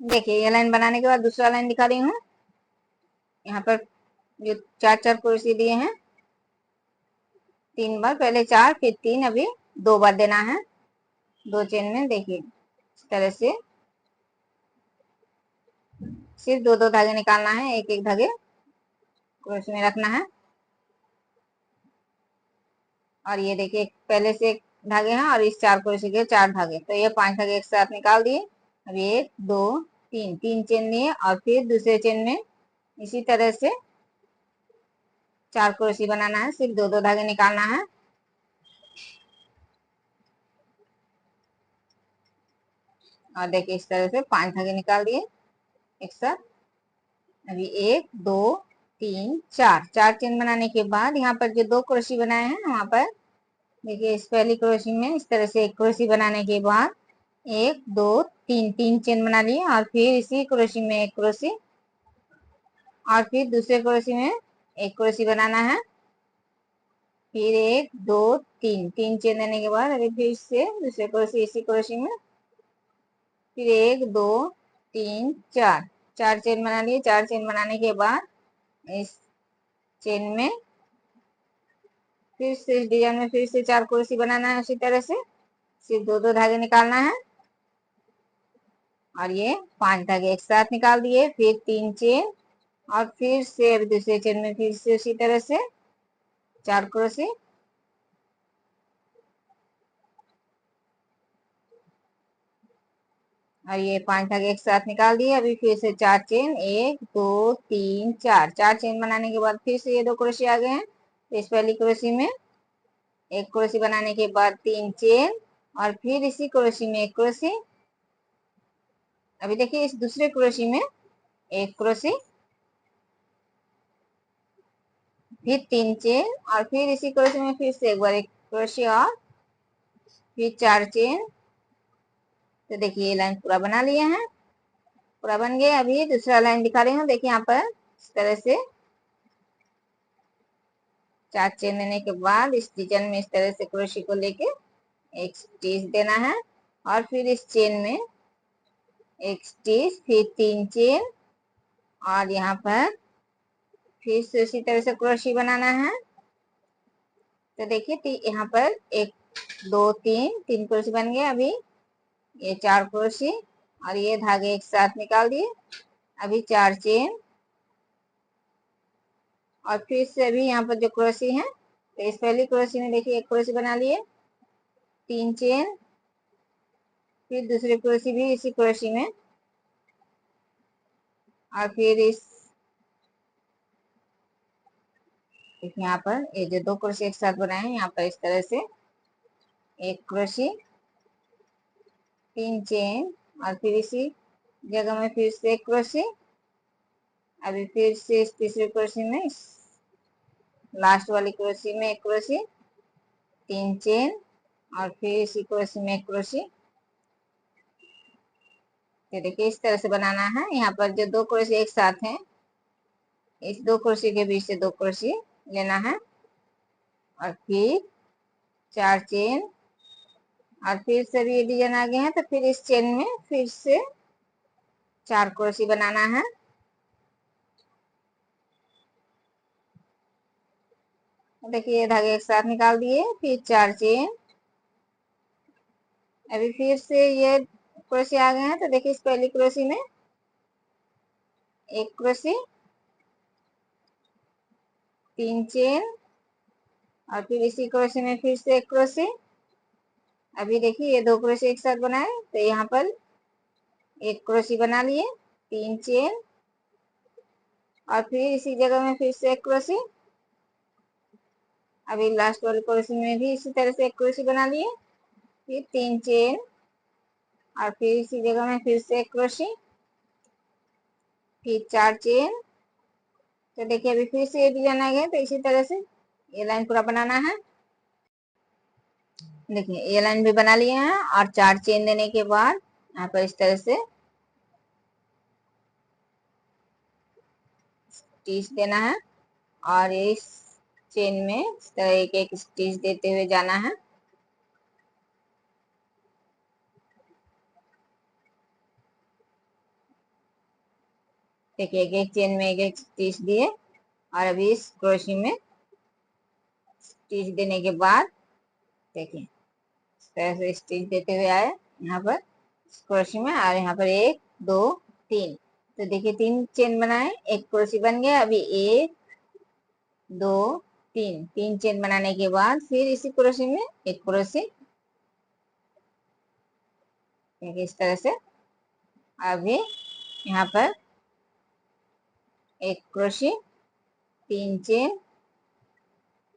देखिए ये लाइन बनाने के बाद दूसरा लाइन दिखा रही हूँ। यहाँ पर जो चार चार कुर्सी दिए हैं, 3 बार, पहले 4 फिर 3, अभी 2 बार देना है 2 चेन में। देखिए इस तरह से सिर्फ 2 धागे निकालना है, एक एक धागे क्रोशे में रखना है। और ये देखिए पहले से एक धागे हैं और इस 4 क्रोशे के 4 धागे, तो ये 5 धागे एक साथ निकाल दिए। अब 1 2 3, 3 चेन लिए और फिर दूसरे चेन में इसी तरह से 4 क्रोशे बनाना है, सिर्फ 2 धागे निकालना है। और देखिए इस तरह से 5 धागे निकाल दिए एक साथ। अभी 1 2 3 4, 4 चेन बनाने के बाद यहाँ पर जो 2 क्रोशे बनाए हैं वहां पर देखिए इस पहली क्रोशे में इस तरह से एक क्रोशे बनाने के बाद 1 2 3, 3 चेन बना लिए और फिर इसी क्रोशे में एक क्रोशे और फिर दूसरे क्रोशे में एक क्रोशे बनाना है। फिर 1 2 3, 3 चेन देने के बाद अभी फिर से दूसरे क्रोशे इसी क्रोशे में, फिर 1 2 3 4, 4 चेन बना लिए। 4 चेन बनाने के बाद इस चेन में फिर से इस डिजाइन में फिर से 4 क्रोशे बनाना है, उसी तरह से सिर्फ 2 धागे निकालना है। और ये 5 धागे एक साथ निकाल दिए, फिर 3 चेन और फिर से अभी दूसरे चेन में फिर से उसी तरह से 4 क्रोशे। और ये 5 धागे एक साथ निकाल दिए। अभी फिर से 4 चेन, 1 2 3 4, 4 चेन बनाने के बाद फिर से ये 2 क्रोशे आ गए हैं। तो इस पहली क्रोशे में एक क्रोशे बनाने के बाद 3 चेन और फिर इसी क्रोशे में एक क्रोशे। अभी देखिए इस दूसरे क्रोशे में एक क्रोशे, फिर 3 चेन और फिर इसी क्रोशे में फिर से एक बार एक क्रोशे और फिर 4 चेन। तो देखिए ये लाइन पूरा बना लिए हैं, पूरा बन गया। अभी दूसरा लाइन दिखा रही हूँ। देखिए यहाँ पर इस तरह से 4 चेन देने के बाद इस डिजाइन में इस तरह से क्रोशे को लेके एक स्टिच देना है और फिर इस चेन में एक स्टिच, फिर 3 चेन और यहाँ पर फिर से उसी तरह से क्रोशे बनाना है। तो देखिए यहाँ पर 1 2 3, 3 क्रोशे बन गए। अभी ये 4 क्रोशे और ये धागे एक साथ निकाल दिए। अभी 4 चेन और फिर से अभी यहाँ पर जो क्रोशे है, तो इस पहली क्रोशे में देखिए एक क्रोशे बना लिए, 3 चेन, फिर दूसरे क्रोशे भी इसी क्रोशे में और फिर इस यहाँ पर ये जो 2 क्रोशे एक साथ बनाए हैं, यहाँ पर इस तरह से एक क्रोशे, 3 चेन और फिर इसी जगह में फिर से एक क्रोशे। अभी फिर से इस तीसरे क्रोशे में इस लास्ट वाली क्रोशे में एक क्रोशे, 3 चेन और फिर इसी क्रोशे में एक क्रोशे। तो देखिए इस तरह से बनाना है। यहाँ पर जो 2 क्रोशे एक साथ हैं, इस 2 क्रोशे के बीच से 2 क्रोशे लेना है और फिर 4 चेन और फिर से भी ये डिजाइन आ गए हैं, तो फिर इस चेन में फिर से 4 क्रोशे बनाना है। देखिए ये धागे एक साथ निकाल दिए, फिर 4 चेन। अभी फिर से ये क्रोशे आ गए हैं, तो देखिए इस पहली क्रोशे में एक क्रोशे, 3 चेन और फिर इसी क्रोशे में फिर से एक क्रोशे। अभी देखिए ये 2 क्रोशे एक साथ बनाए, तो यहाँ पर एक क्रोशे बना लिए, 3 चेन और फिर इसी जगह में फिर से एक क्रोशे। अभी लास्ट वाले क्रोशे में भी इसी तरह से एक क्रोशे बना लिए, फिर 3 चेन और फिर इसी जगह में फिर से एक क्रोशे, फिर 4 चेन। तो देखिए अभी फिर से ये डिजाइन आ गया, तो इसी तरह से ये लाइन पूरा बनाना है। देखिए ये लाइन भी बना लिए हैं और 4 चेन देने के बाद यहाँ पर इस तरह से स्टिच देना है और इस चेन में इस तरह एक एक स्टिच देते हुए जाना है। देखिए एक एक चेन में एक एक स्टिच दिए, और अभी इस क्रोशी में स्टिच देने के बाद देखिए इस तरह से स्टिच देते हुए आए यहाँ पर क्रोशी में, और यहाँ पर 1 2 3, तो देखिए 3 चेन बनाए, एक क्रोशी बन गया। अभी 1 2 3, 3 चेन बनाने के बाद फिर इसी क्रोशी में एक क्रोशी, देखिए इस तरह से। अभी यहाँ पर एक क्रोशी, 3 चेन,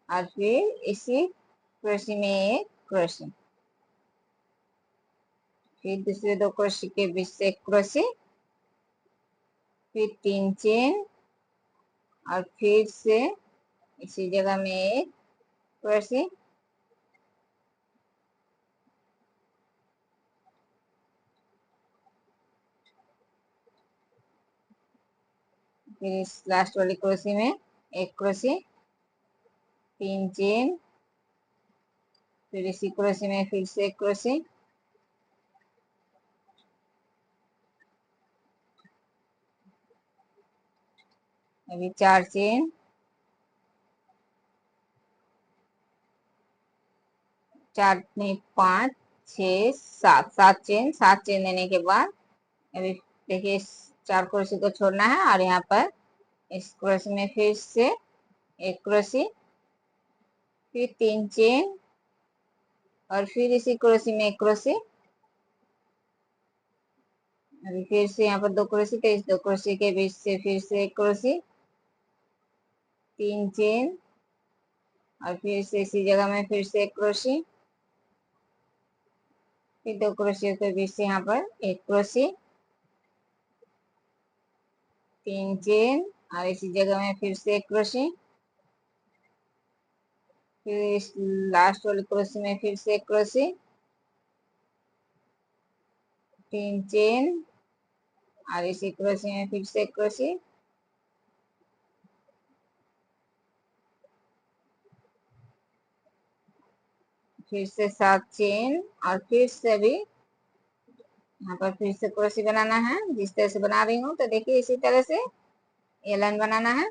और फिर इसी क्रोशी में एक क्रोशी, फिर दूसरे 2 क्रोशी के बीच से एक क्रोशी, फिर 3 चेन, और फिर से इसी जगह में एक क्रोशी, फिर इस लास्ट वाली क्रोशी में एक क्रोशी, 3 चेन, फिर इसी क्रोशी में फिर से एक क्रोशी, अभी 4 चेन, 4 नहीं 5 6 7, 7 चेन, 7 चेन देने के बाद अभी देखिए इस 4 क्रोशी को छोड़ना है, और यहाँ पर इस क्रोशी में फिर से एक क्रोशी, फिर 3 चेन, और फिर इसी क्रोशी में एक क्रोशी, अभी फिर से यहाँ पर 2 क्रोशी, तो इस 2 क्रोशी के बीच से फिर से एक क्रोशी, 3 चेन, और फिर से इसी जगह में फिर से एक क्रोशी, फिर 2 क्रोशियों के बीच से यहाँ पर एक क्रोशी, 3 चेन, और इसी जगह में फिर से एक क्रोशी, फिर इस लास्ट वाली क्रोशी में फिर से एक क्रोशी, 3 चेन, और इसी क्रोशी में फिर से एक क्रोशी, फिर से 7 चेन, और फिर से भी यहाँ पर फिर से क्रोशी बनाना है जिस तरह से बना रही हूँ। तो देखिए इसी तरह से ये लाइन बनाना है।